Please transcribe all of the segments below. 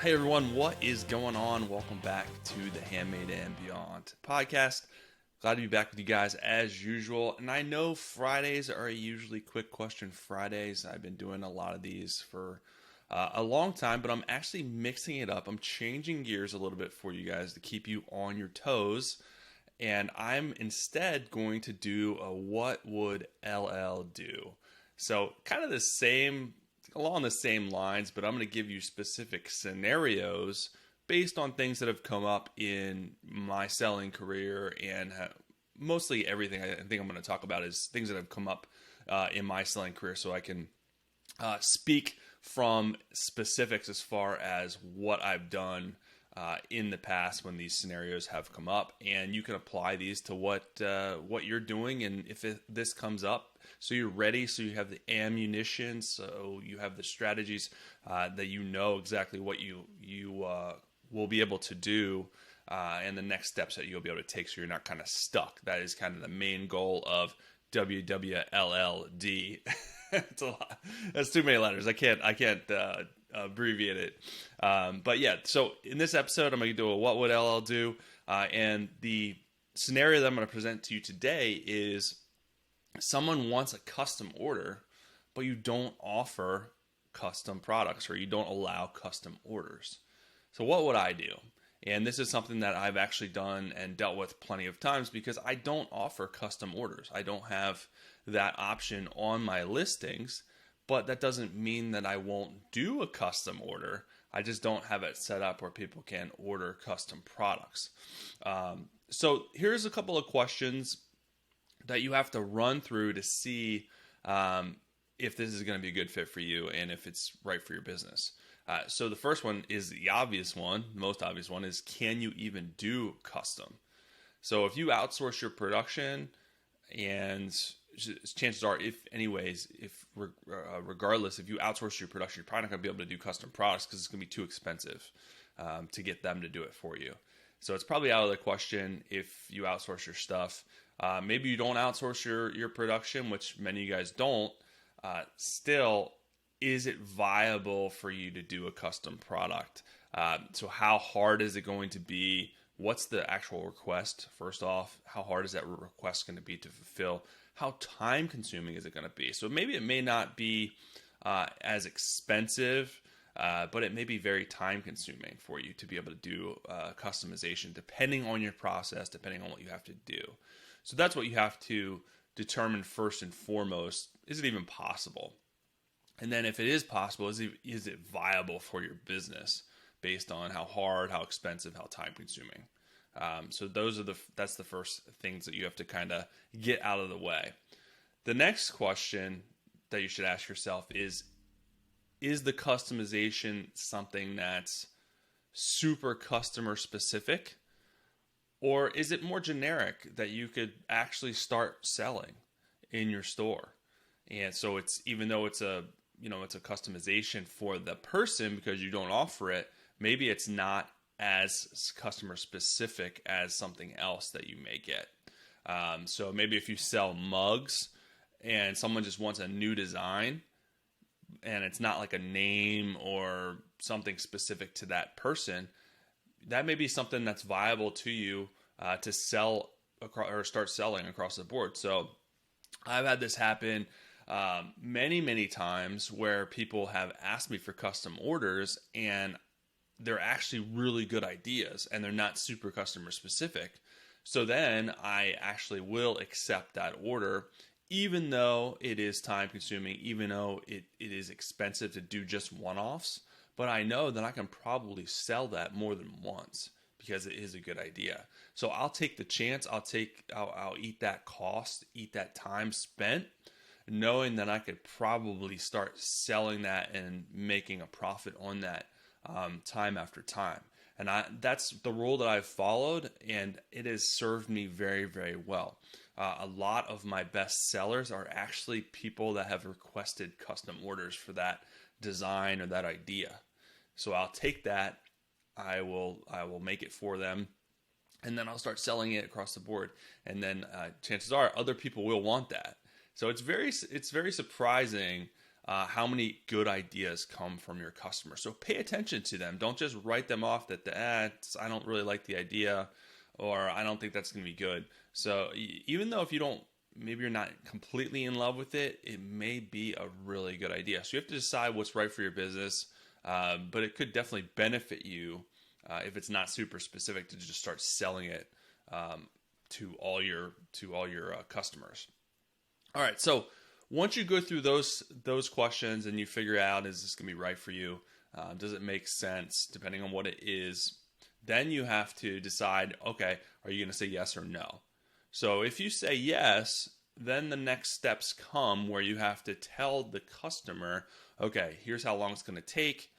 Hey everyone, what is going on? Welcome back to the Handmade and Beyond podcast. Glad to be back with you guys as usual. And I know Fridays are usually quick question Fridays. I've been doing a lot of these for a long time, but I'm actually mixing it up. I'm changing gears a little bit for you guys to keep you on your toes. And I'm instead going to do a what would LL do? So kind of the same, along the same lines, but I'm going to give you specific scenarios based on things that have come up in my selling career, and mostly everything I think I'm going to talk about is things that have come up in my selling career, so I can speak from specifics as far as what I've done in the past when these scenarios have come up, and you can apply these to what you're doing, and if this comes up, so you're ready, so you have the ammunition, so you have the strategies that you know exactly what you will be able to do, and the next steps that you'll be able to take, so you're not kind of stuck. That is kind of the main goal of WWLLD. It's a lot. That's too many letters. I can't abbreviate it. But yeah, so in this episode, I'm going to do a what would LL do, and the scenario that I'm going to present to you today is someone wants a custom order, but you don't offer custom products, or you don't allow custom orders. So what would I do? And this is something that I've actually done and dealt with plenty of times, because I don't offer custom orders. I don't have that option on my listings, but that doesn't mean that I won't do a custom order. I just don't have it set up where people can order custom products. So here's a couple of questions that you have to run through to see if this is going to be a good fit for you and if it's right for your business. So the first one is the obvious one, the most obvious one is, can you even do custom? So if you outsource your production, and chances are, regardless, if you outsource your production, you're probably not going to be able to do custom products because it's going to be too expensive to get them to do it for you. So it's probably out of the question if you outsource your stuff. Maybe you don't outsource your production, which many of you guys don't. Still, is it viable for you to do a custom product? So how hard is it going to be? What's the actual request? First off, how hard is that request going to be to fulfill? How time consuming is it going to be? So maybe it may not be as expensive, but it may be very time consuming for you to be able to do customization, depending on your process, depending on what you have to do. So that's what you have to determine first and foremost. Is it even possible? And then if it is possible, is it viable for your business based on how hard, how expensive, how time consuming? So that's the first things that you have to kind of get out of the way. The next question that you should ask yourself is the customization something that's super customer specific, or is it more generic that you could actually start selling in your store? And so even though it's a customization for the person because you don't offer it, maybe it's not as customer specific as something else that you may get. So maybe if you sell mugs and someone just wants a new design and it's not like a name or something specific to that person, that may be something that's viable to you to sell or start selling across the board. So I've had this happen many, many times where people have asked me for custom orders, and they're actually really good ideas and they're not super customer specific. So then I actually will accept that order, even though it is time consuming, even though it is expensive to do just one-offs. But I know that I can probably sell that more than once because it is a good idea. So I'll take the chance. I'll eat that cost, eat that time spent, knowing that I could probably start selling that and making a profit on that time after time. And that's the rule that I've followed, and it has served me very, very well. A lot of my best sellers are actually people that have requested custom orders for that design or that idea. So I'll take that, I will make it for them, and then I'll start selling it across the board. And then chances are other people will want that. So it's very surprising how many good ideas come from your customers. So pay attention to them. Don't just write them off that I don't really like the idea, or I don't think that's going to be good. So even though if you don't, maybe you're not completely in love with it, it may be a really good idea. So you have to decide what's right for your business, but it could definitely benefit you if it's not super specific to just start selling it to all your customers. All right, so once you go through those questions and you figure out, is this going to be right for you? Does it make sense depending on what it is? Then you have to decide, okay, are you going to say yes or no? So if you say yes, then the next steps come where you have to tell the customer, okay, here's how long it's going to take.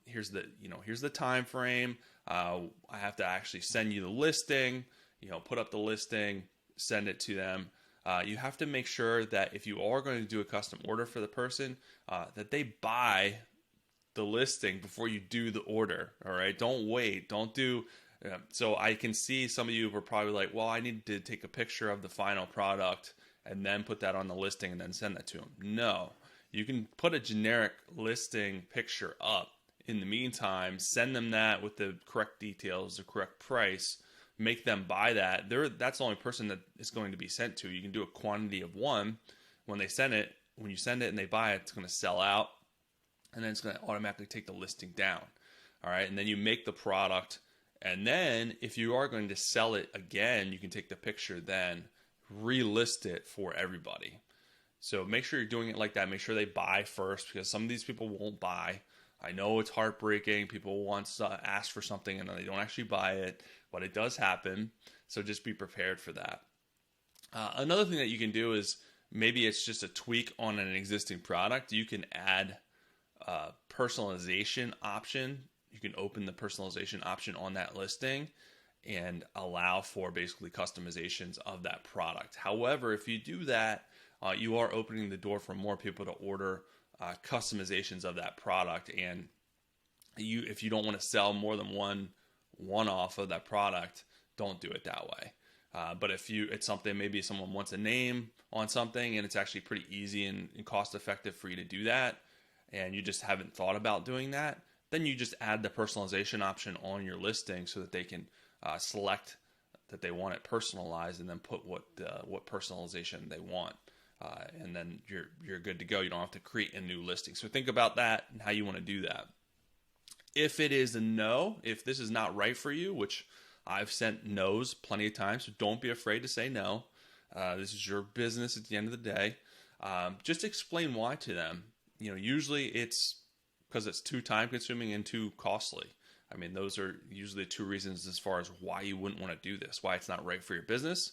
Here's the time frame. I have to actually send you the listing, put up the listing, send it to them. You have to make sure that if you are going to do a custom order for the person, that they buy the listing before you do the order. All right. Don't wait. Don't do. So I can see some of you were probably like, well, I need to take a picture of the final product and then put that on the listing and then send that to them. No, you can put a generic listing picture up in the meantime, send them that with the correct details, the correct price, make them buy that. That's the only person that is going to be sent to. You can do a quantity of one. When you send it and they buy it, it's going to sell out, and then it's going to automatically take the listing down. All right, and then you make the product, and then if you are going to sell it again, you can take the picture, then relist it for everybody. So make sure you're doing it like that. Make sure they buy first, because some of these people won't buy. I know it's heartbreaking. People once ask for something and then they don't actually buy it, but it does happen. So just be prepared for that. Another thing that you can do is maybe it's just a tweak on an existing product. You can add a personalization option. You can open the personalization option on that listing and allow for basically customizations of that product. However, if you do that, you are opening the door for more people to order customizations of that product, and if you don't want to sell more than one off of that product, don't do it that way. But if it's something, maybe someone wants a name on something and it's actually pretty easy and cost effective for you to do that, and you just haven't thought about doing that, then you just add the personalization option on your listing so that they can select that they want it personalized and then put what personalization they want. And then you're good to go. You don't have to create a new listing. So think about that and how you want to do that. If it is a no, if this is not right for you, which I've sent no's plenty of times, so don't be afraid to say no. This is your business at the end of the day. Just explain why to them. Usually it's because it's too time consuming and too costly. I mean, those are usually the two reasons as far as why you wouldn't want to do this, why it's not right for your business.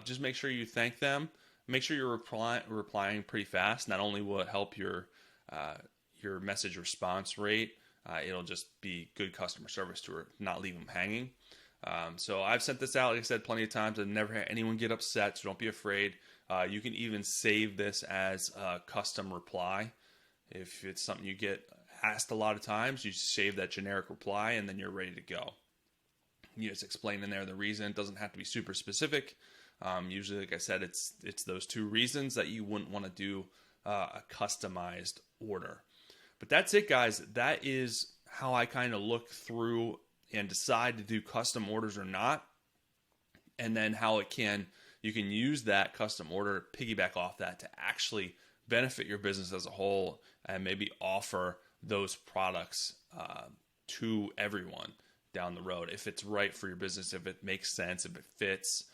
Just make sure you thank them. Make sure you're replying pretty fast. Not only will it help your message response rate, it'll just be good customer service to not leave them hanging. So I've sent this out, like I said, plenty of times. I've never had anyone get upset, so don't be afraid. You can even save this as a custom reply. If it's something you get asked a lot of times, you save that generic reply, and then you're ready to go. You just explain in there the reason. It doesn't have to be super specific. Usually, like I said, it's those two reasons that you wouldn't want to do a customized order. But that's it, guys. That is how I kind of look through and decide to do custom orders or not, and then how you can use that custom order, piggyback off that to actually benefit your business as a whole, and maybe offer those products to everyone down the road if it's right for your business, if it makes sense, if it fits.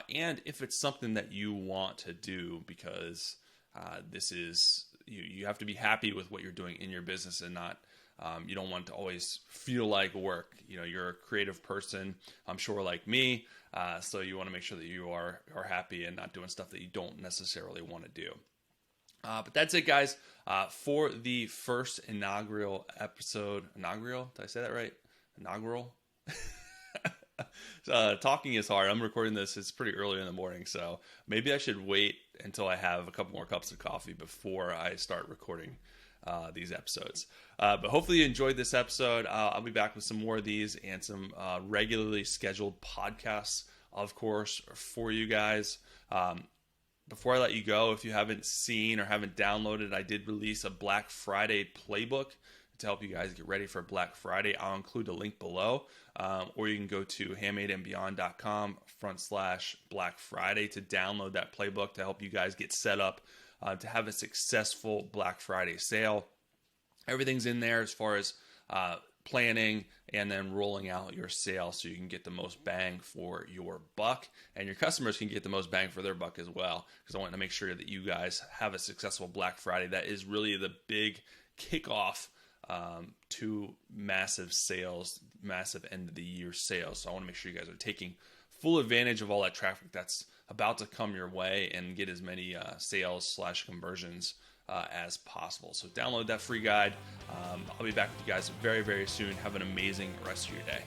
And if it's something that you want to do, because this is, you have to be happy with what you're doing in your business and not, you don't want to always feel like work. You're a creative person, I'm sure, like me. So you want to make sure that you are happy and not doing stuff that you don't necessarily want to do. But that's it, guys, for the first inaugural episode. Inaugural? Did I say that right? Inaugural? Talking is hard. I'm recording this. It's pretty early in the morning, so maybe I should wait until I have a couple more cups of coffee before I start recording these episodes. But hopefully you enjoyed this episode. I'll be back with some more of these and some regularly scheduled podcasts, of course, for you guys. Before I let you go, if you haven't seen or haven't downloaded, I did release a Black Friday playbook to help you guys get ready for Black Friday. I'll include a link below, or you can go to handmadeandbeyond.com/Black Friday to download that playbook to help you guys get set up to have a successful Black Friday sale. Everything's in there as far as planning and then rolling out your sale so you can get the most bang for your buck, and your customers can get the most bang for their buck as well, because I want to make sure that you guys have a successful Black Friday. That is really the big kickoff to massive sales, massive end of the year sales. So I want to make sure you guys are taking full advantage of all that traffic that's about to come your way and get as many sales/conversions as possible. So download that free guide. I'll be back with you guys very, very soon. Have an amazing rest of your day.